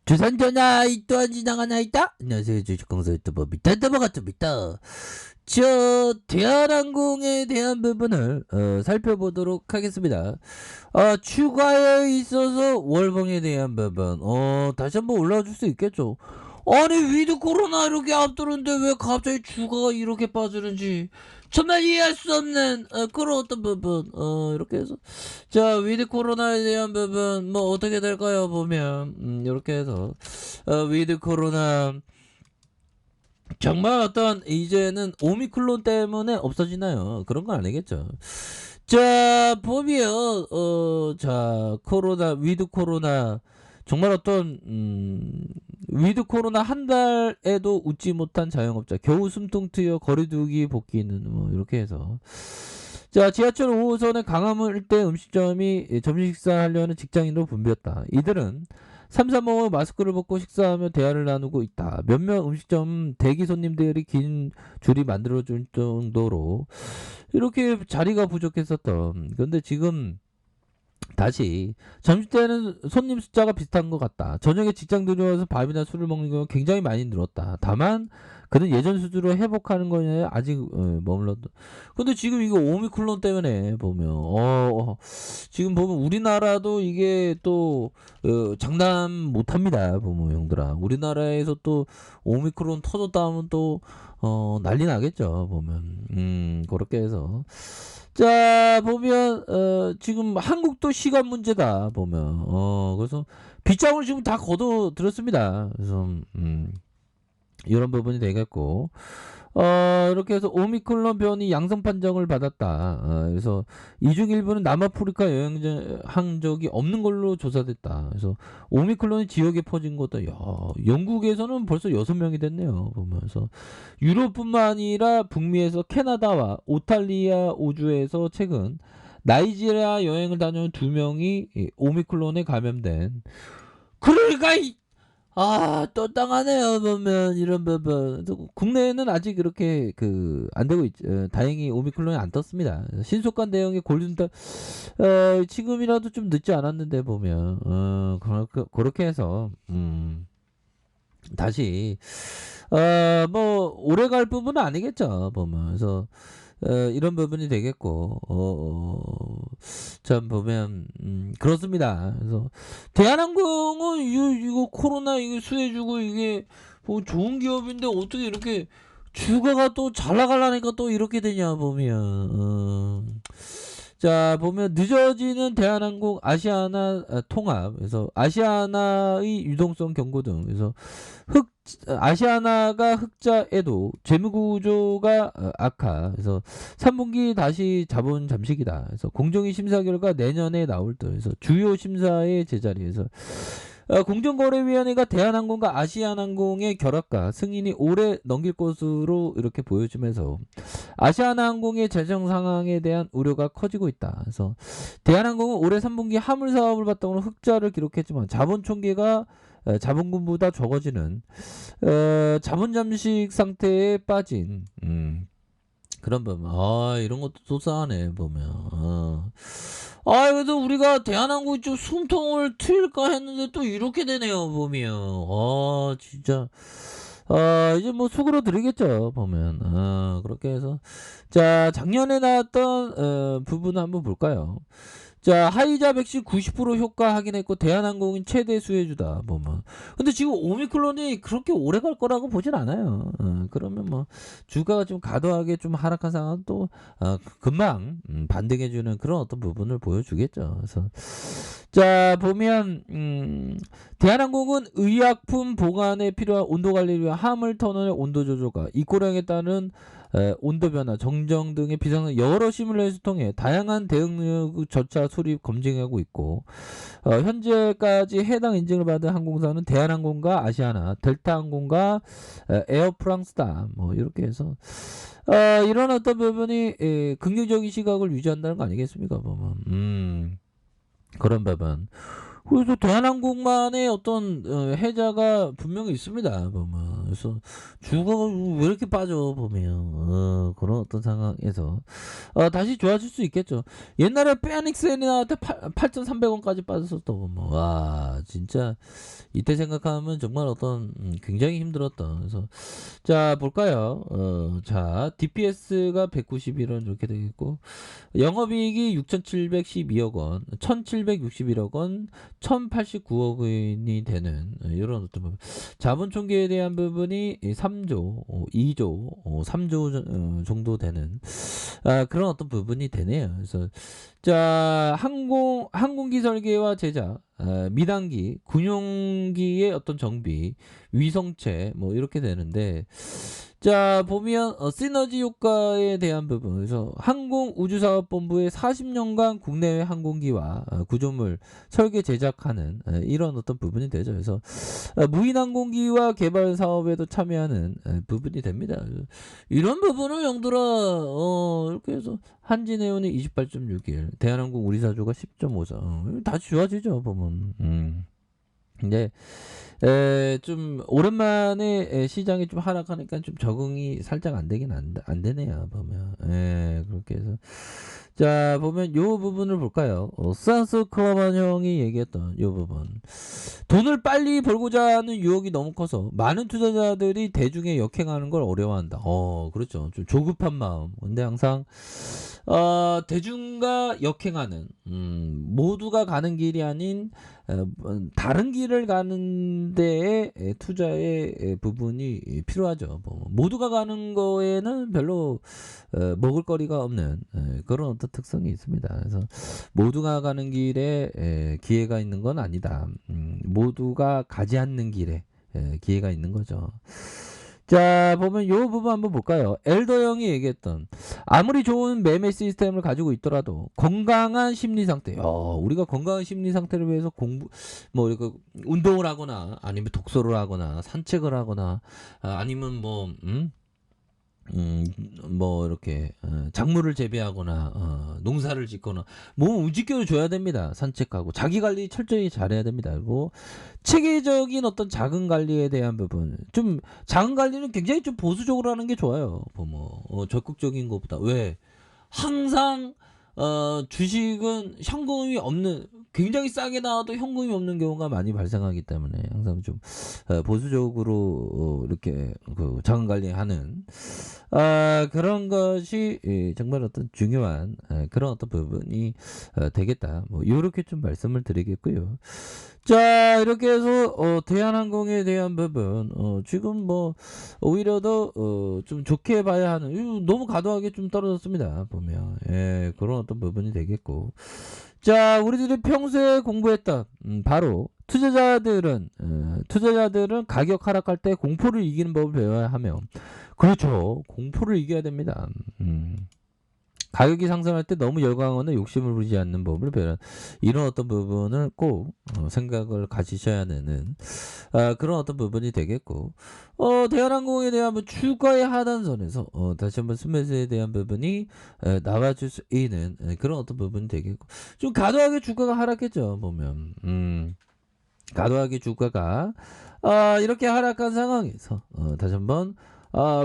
주산 전화 또한 지나가나 있다. 안녕하세요, 주식공사 유튜버 미타더버 같습니다. 대한항공에 대한 부분을 살펴보도록 하겠습니다. 추가에 있어서 월봉에 대한 부분 다시 한번 올라와 줄 수 있겠죠. 아니 위드 코로나 이렇게 앞두는데 왜 갑자기 주가가 이렇게 빠지는지 정말 이해할 수 없는 그런 어떤 부분 이렇게 해서 자 위드 코로나에 대한 부분 뭐 어떻게 될까요 보면 이렇게 해서 위드 코로나 정말 어떤 이제는 오미크론 때문에 없어지나요? 그런 건 아니겠죠. 자 보면 자 코로나 위드 코로나 정말 어떤 위드 코로나 한 달에도 웃지 못한 자영업자 겨우 숨통 트여 거리두기 복귀는 뭐 이렇게 해서 자 지하철 5호선의 강화문 일대 음식점이 점심 식사하려는 직장인으로 붐볐다. 이들은 삼삼오오 마스크를 벗고 식사하며 대화를 나누고 있다. 몇몇 음식점 대기 손님들이 긴 줄이 만들어줄 정도로 이렇게 자리가 부족했었던. 그런데 지금 다시 점심때는 손님 숫자가 비슷한 것 같다. 저녁에 직장 들어와서 밥이나 술을 먹는 경우가 굉장히 많이 늘었다. 다만 그는 예전 수준으로 회복하는 거에 아직 머물렀다. 근데 지금 이거 오미크론 때문에 보면 지금 보면 우리나라도 이게 또 장난 못합니다. 보면 형들아 우리나라에서 또 오미크론 터졌다 하면 또 난리 나겠죠. 보면 그렇게 해서 자 보면 지금 한국도 시간 문제다 보면 그래서 빗장을 지금 다 거둬 들었습니다. 그래서 이런 부분이 되겠고 이렇게 해서 오미크론 변이 양성 판정을 받았다. 그래서 이 중 일부는 남아프리카 여행한 적이 없는 걸로 조사됐다. 그래서 오미크론이 지역에 퍼진 것도 영국에서는 벌써 6명이 됐네요. 보면서 유럽뿐만 아니라 북미에서 캐나다와 오탈리아 오주에서 최근 나이지리아 여행을 다녀온 2명이 오미크론에 감염된 그러니까 또 땅하네요 보면 이런 부분. 국내에는 아직 그렇게 안 되고 다행히 오미크론이 안 떴습니다. 신속한 대응의 골든타 지금이라도 좀 늦지 않았는데 보면 그렇게 해서 다시 뭐 오래 갈 부분은 아니겠죠 보면. 그래서 이런 부분이 되겠고 참 보면 그렇습니다. 그래서 대한항공은 이거 코로나 이거 수혜주고 이게 뭐 좋은 기업인데 어떻게 이렇게 주가가 또 잘 나가려니까 또 이렇게 되냐 보면 자 보면 늦어지는 대한항공 아시아나 통합. 그래서 아시아나의 유동성 경고 등. 그래서 아시아나가 흑자에도 재무구조가 악화. 그래서 3분기 다시 자본 잠식이다. 그래서 공정위 심사 결과 내년에 나올 듯. 그래서 주요 심사의 제자리에서 공정거래위원회가 대한항공과 아시아나항공의 결합과 승인이 올해 넘길 것으로 이렇게 보여지면서 아시아나항공의 재정 상황에 대한 우려가 커지고 있다. 그래서 대한항공은 올해 3분기 화물 사업을 바탕으로 흑자를 기록했지만 자본 총계가 자본금보다 적어지는 자본 잠식 상태에 빠진 그런 부분. 이런 것도 속상하네 보면. 그래도 우리가 대한항공이 좀 숨통을 트일까 했는데 또 이렇게 되네요 보면. 진짜. 이제 뭐 수그러 드리겠죠 보면. 그렇게 해서 자 작년에 나왔던 부분 한번 볼까요? 자 화이자 백신 90% 효과 확인했고 대한항공인 최대 수혜주다 보면. 근데 지금 오미크론이 그렇게 오래 갈 거라고 보진 않아요. 그러면 뭐 주가가 좀 과도하게 좀 하락한 상황은 또 금방 반등해주는 그런 어떤 부분을 보여주겠죠. 그래서 자 보면 대한항공은 의약품 보관에 필요한 온도 관리를 위한 화물 터널의 온도 조절과 입고량에 따른 온도 변화, 정정 등의 비상 여러 시뮬레이션을 통해 다양한 대응 절차 수립 검증하고 있고 현재까지 해당 인증을 받은 항공사는 대한항공과 아시아나, 델타항공과 에어프랑스다. 뭐 이렇게 해서 이런 어떤 부분이 긍정적인 시각을 유지한다는 거 아니겠습니까? 보면 그런 부분. 그래서 대한항공만의 어떤 해자가 분명히 있습니다. 보면. 그래서 주가가 왜 이렇게 빠져 보면 그런 어떤 상황에서 다시 좋아질 수 있겠죠. 옛날에 페닉스엔이 나올 때 8,300원까지 빠졌었다 보면 와 진짜 이때 생각하면 정말 어떤 굉장히 힘들었던. 그래서 자 볼까요? 자 DPS가 191원 이렇게 되겠고 영업이익이 6,712억 원, 1,761억 원, 1,089억 원이 되는 이런 어떤 부분. 자본 총계에 대한 부분이 3조, 2조, 3조 정도 되는 그런 어떤 부분이 되네요. 그래서 자 항공기 설계와 제작, 미단기, 군용기의 어떤 정비, 위성체 뭐 이렇게 되는데 자 보면 시너지 효과에 대한 부분 그래서 항공우주사업본부의 40년간 국내외 항공기와 구조물 설계 제작하는 이런 어떤 부분이 되죠. 그래서 무인 항공기와 개발 사업에도 참여하는 부분이 됩니다. 이런 부분을 영들아 이렇게 해서 한진해운이 28.61, 대한항공 우리사조가 10.54 다시 좋아지죠 보면. 근데 좀 오랜만에 시장이 좀 하락하니까 좀 적응이 살짝 안 되긴 안 되네요 보면. 그렇게 해서 자 보면 요 부분을 볼까요? 산스 클러만 형이 얘기했던 요 부분. 돈을 빨리 벌고자 하는 유혹이 너무 커서 많은 투자자들이 대중에 역행하는 걸 어려워한다. 그렇죠. 좀 조급한 마음. 근데 항상 대중과 역행하는 모두가 가는 길이 아닌 다른 길을 가는 데에 투자의 부분이 필요하죠. 모두가 가는 거에는 별로 먹을 거리가 없는 그런 어떤 특성이 있습니다. 그래서 모두가 가는 길에 기회가 있는 건 아니다. 모두가 가지 않는 길에 기회가 있는 거죠. 자 보면 요 부분 한번 볼까요? 엘더 형이 얘기했던 아무리 좋은 매매 시스템을 가지고 있더라도 건강한 심리 상태 우리가 건강한 심리 상태를 위해서 뭐 이렇게 운동을 하거나 아니면 독서를 하거나 산책을 하거나 아니면 뭐 이렇게 작물을 재배하거나 농사를 짓거나 몸을 움직여 줘야 됩니다. 산책하고 자기 관리 철저히 잘해야 됩니다. 그리고 체계적인 어떤 자금 관리에 대한 부분 좀 자금 관리는 굉장히 좀 보수적으로 하는 게 좋아요. 적극적인 것보다 왜 항상 주식은 현금이 없는 굉장히 싸게 나와도 현금이 없는 경우가 많이 발생하기 때문에 항상 좀 보수적으로 이렇게 그 자금 관리하는 그런 것이 정말 어떤 중요한 그런 어떤 부분이 되겠다. 뭐 이렇게 좀 말씀을 드리겠고요. 자 이렇게 해서 대한항공에 대한 부분 지금 뭐 오히려 더 좀 좋게 봐야 하는 너무 과도하게 좀 떨어졌습니다 보면 그런 어떤 부분이 되겠고 자 우리들이 평소에 공부했던 바로 투자자들은 가격 하락할 때 공포를 이기는 법을 배워야 하며 그렇죠 공포를 이겨야 됩니다. 가격이 상승할 때 너무 열광하거나 욕심을 부리지 않는 법을 배우는 이런 어떤 부분을 꼭 생각을 가지셔야 되는 그런 어떤 부분이 되겠고 대한항공에 대한 주가의 하단선에서 다시 한번 스매스에 대한 부분이 나와줄 수 있는 그런 어떤 부분이 되겠고 좀 과도하게 주가가 하락했죠 보면 과도하게 주가가 이렇게 하락한 상황에서 다시 한번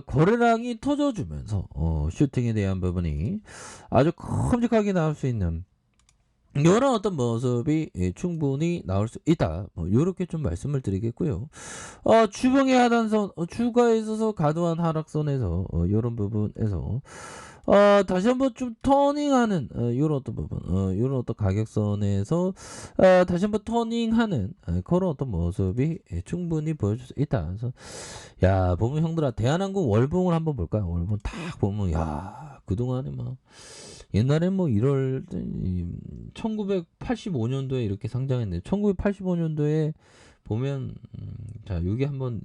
거래량이 터져주면서 슈팅에 대한 부분이 아주 큼직하게 나올 수 있는 이런 어떤 모습이 충분히 나올 수 있다. 이렇게 좀 말씀을 드리겠고요. 주봉의 하단선 주가에 있어서 과도한 하락선에서 이런 부분에서 다시 한번 좀 터닝하는 이런 어떤 부분 이런 어떤 가격선에서 다시 한번 터닝하는 그런 어떤 모습이 충분히 보여줄 수 있다. 그래서 야 보면 형들아 대한항공 월봉을 한번 볼까요? 월봉 딱 보면 야 그동안에 막 옛날에 뭐 1월 1985년도에 이렇게 상장했는데 1985년도에 보면 자 여기 한번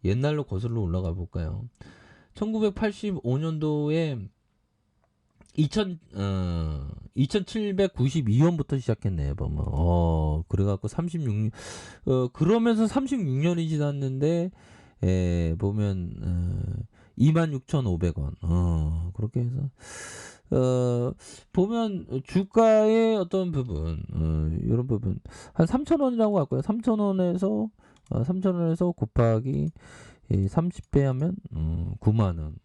옛날로 거슬러 올라가 볼까요? 1985년도에 2792원부터 시작했네 보면 그래갖고 36년 그러면서 36년이 지났는데 보면 26,500원. 그렇게 해서 보면 주가의 어떤 부분, 이런 부분 한 3,000원이라고 할 거예요. 3,000원에서 3,000원에서 곱하기 30배 하면 9만 원.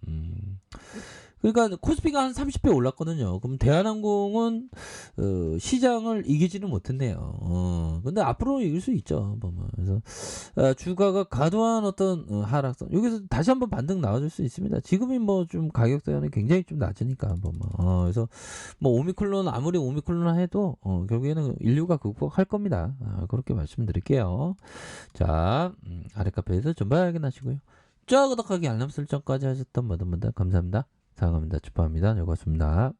그러니까 코스피가 한 30배 올랐거든요. 그럼 대한항공은 시장을 이기지는 못했네요. 근데 앞으로 이길 수 있죠. 보면. 그래서 주가가 과도한 어떤 하락선 여기서 다시 한번 반등 나와줄 수 있습니다. 지금이 뭐 좀 가격대는 굉장히 좀 낮으니까 보면. 그래서 뭐 오미클론 아무리 오미클론 해도 결국에는 인류가 극복할 겁니다. 그렇게 말씀드릴게요. 자, 아래 카페에서 전부 확인하시고요. 저 구독하기 알람 설정까지 하셨던 모든 분들 감사합니다. 사랑합니다. 축하합니다. 즐거웠습니다.